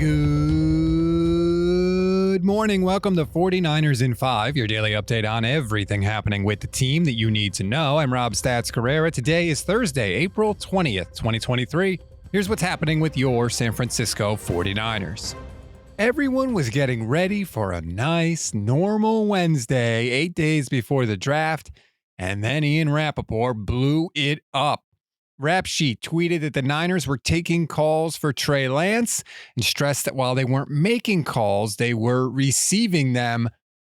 Good morning. Welcome to 49ers in 5, your daily update on everything happening with the team that you need to know. I'm Rob Stats Carrera. Today is Thursday, April 20th, 2023. Here's what's happening with your San Francisco 49ers. Everyone was getting ready for a nice, normal Wednesday, 8 days before the draft, and then Ian Rappaport blew it up. Rap Sheet tweeted that the Niners were taking calls for Trey Lance and stressed that while they weren't making calls, they were receiving them.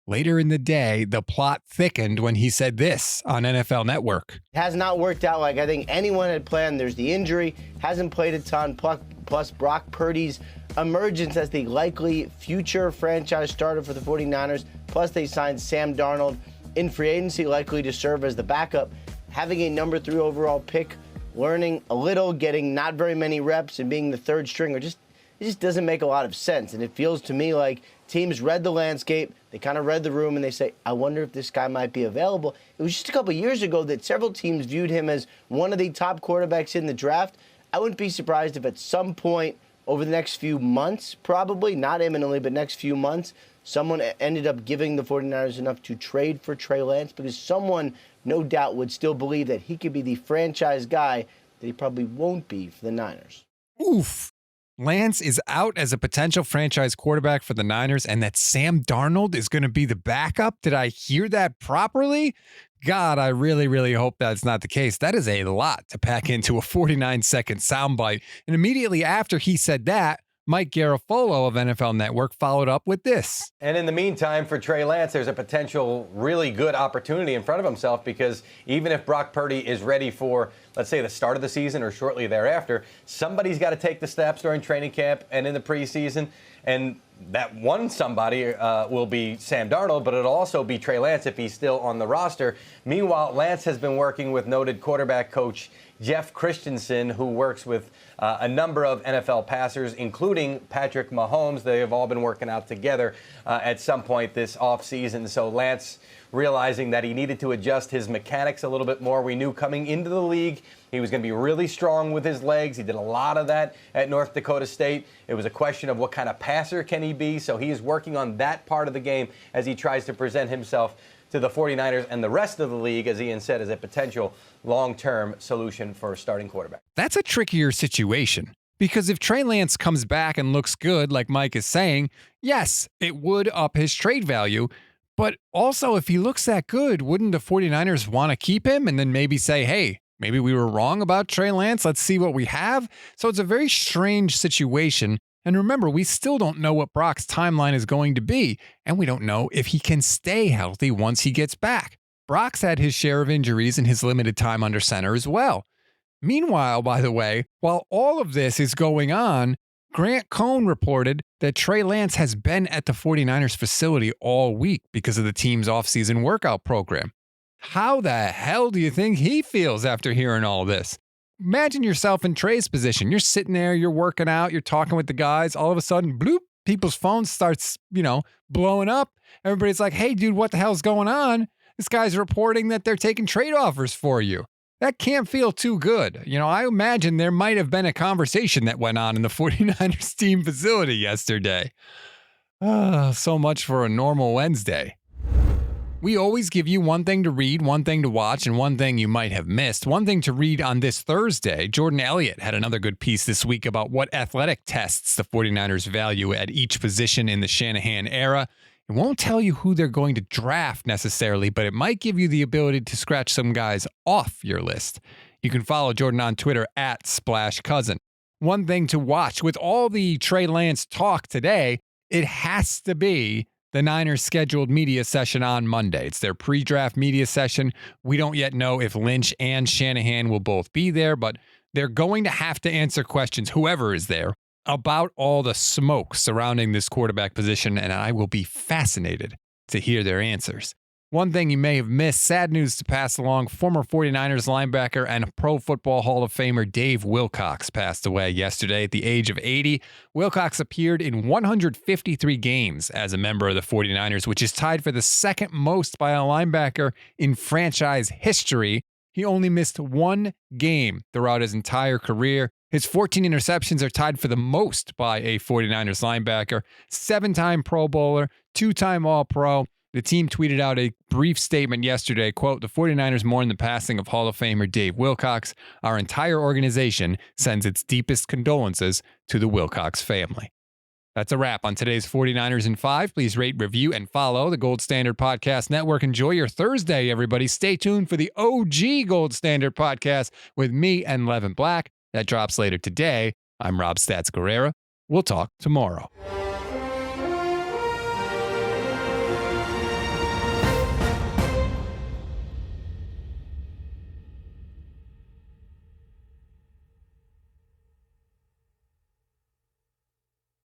Later in the day, the plot thickened when he said this on NFL Network. It has not worked out like I think anyone had planned. There's the injury, hasn't played a ton, plus Brock Purdy's emergence as the likely future franchise starter for the 49ers, plus they signed Sam Darnold in free agency, likely to serve as the backup. Having a number 3 overall pick, learning a little, getting not very many reps, and being the third stringer, it just doesn't make a lot of sense. And it feels to me like teams read the landscape, they kind of read the room, and they say, I wonder if this guy might be available. It was just a couple years ago that several teams viewed him as one of the top quarterbacks in the draft. I wouldn't be surprised if at some point over the next few months, probably, not imminently, but next few months, someone ended up giving the 49ers enough to trade for Trey Lance, because someone no doubt would still believe that he could be the franchise guy that he probably won't be for the Niners. Oof. Lance is out as a potential franchise quarterback for the Niners, and that Sam Darnold is going to be the backup. Did I hear that properly? God, I really, really hope that's not the case. That is a lot to pack into a 49-second soundbite. And immediately after he said that, Mike Garafolo of NFL Network followed up with this. And in the meantime, for Trey Lance, there's a potential really good opportunity in front of himself, because even if Brock Purdy is ready for, let's say, the start of the season or shortly thereafter, somebody's got to take the steps during training camp and in the preseason. And that one somebody will be Sam Darnold, but it'll also be Trey Lance if he's still on the roster. Meanwhile, Lance has been working with noted quarterback coach Jeff Christensen, who works with a number of NFL passers, including Patrick Mahomes. They have all been working out together at some point this offseason. So Lance realizing that he needed to adjust his mechanics a little bit more. We knew coming into the league he was going to be really strong with his legs. He did a lot of that at North Dakota State. It was a question of what kind of passer can he be. So he is working on that part of the game as he tries to present himself to the 49ers and the rest of the league, as Ian said, as a potential long-term solution for a starting quarterback. That's a trickier situation, because if Trey Lance comes back and looks good, like Mike is saying, yes, it would up his trade value. But also, if he looks that good, wouldn't the 49ers want to keep him and then maybe say, hey, maybe we were wrong about Trey Lance. Let's see what we have. So it's a very strange situation. And remember, we still don't know what Brock's timeline is going to be, and we don't know if he can stay healthy once he gets back. Brock's had his share of injuries in his limited time under center as well. Meanwhile, by the way, while all of this is going on, Grant Cohn reported that Trey Lance has been at the 49ers facility all week because of the team's offseason workout program. How the hell do you think he feels after hearing all this? Imagine yourself in Trey's position. You're sitting there, you're working out, you're talking with the guys. All of a sudden, bloop, people's phone starts, blowing up. Everybody's like, hey, dude, what the hell's going on? This guy's reporting that they're taking trade offers for you. That can't feel too good. I imagine there might have been a conversation that went on in the 49ers team facility yesterday. So much for a normal Wednesday. We always give you one thing to read, one thing to watch, and one thing you might have missed. One thing to read on this Thursday, Jordan Elliott had another good piece this week about what athletic tests the 49ers value at each position in the Shanahan era. It won't tell you who they're going to draft necessarily, but it might give you the ability to scratch some guys off your list. You can follow Jordan on Twitter at @SplashCousin. One thing to watch, with all the Trey Lance talk today, it has to be the Niners scheduled media session on Monday. It's their pre-draft media session. We don't yet know if Lynch and Shanahan will both be there, but they're going to have to answer questions, whoever is there, about all the smoke surrounding this quarterback position, and I will be fascinated to hear their answers. One thing you may have missed, sad news to pass along, former 49ers linebacker and Pro Football Hall of Famer Dave Wilcox passed away yesterday at the age of 80. Wilcox appeared in 153 games as a member of the 49ers, which is tied for the second most by a linebacker in franchise history. He only missed one game throughout his entire career. His 14 interceptions are tied for the most by a 49ers linebacker, 7-time Pro Bowler, 2-time All-Pro. The team tweeted out a brief statement yesterday, quote, "The 49ers mourn the passing of Hall of Famer Dave Wilcox. Our entire organization sends its deepest condolences to the Wilcox family." That's a wrap on today's 49ers in 5. Please rate, review, and follow the Gold Standard Podcast Network. Enjoy your Thursday, everybody. Stay tuned for the OG Gold Standard Podcast with me and Levin Black. That drops later today. I'm Rob Stats Guerrera. We'll talk tomorrow.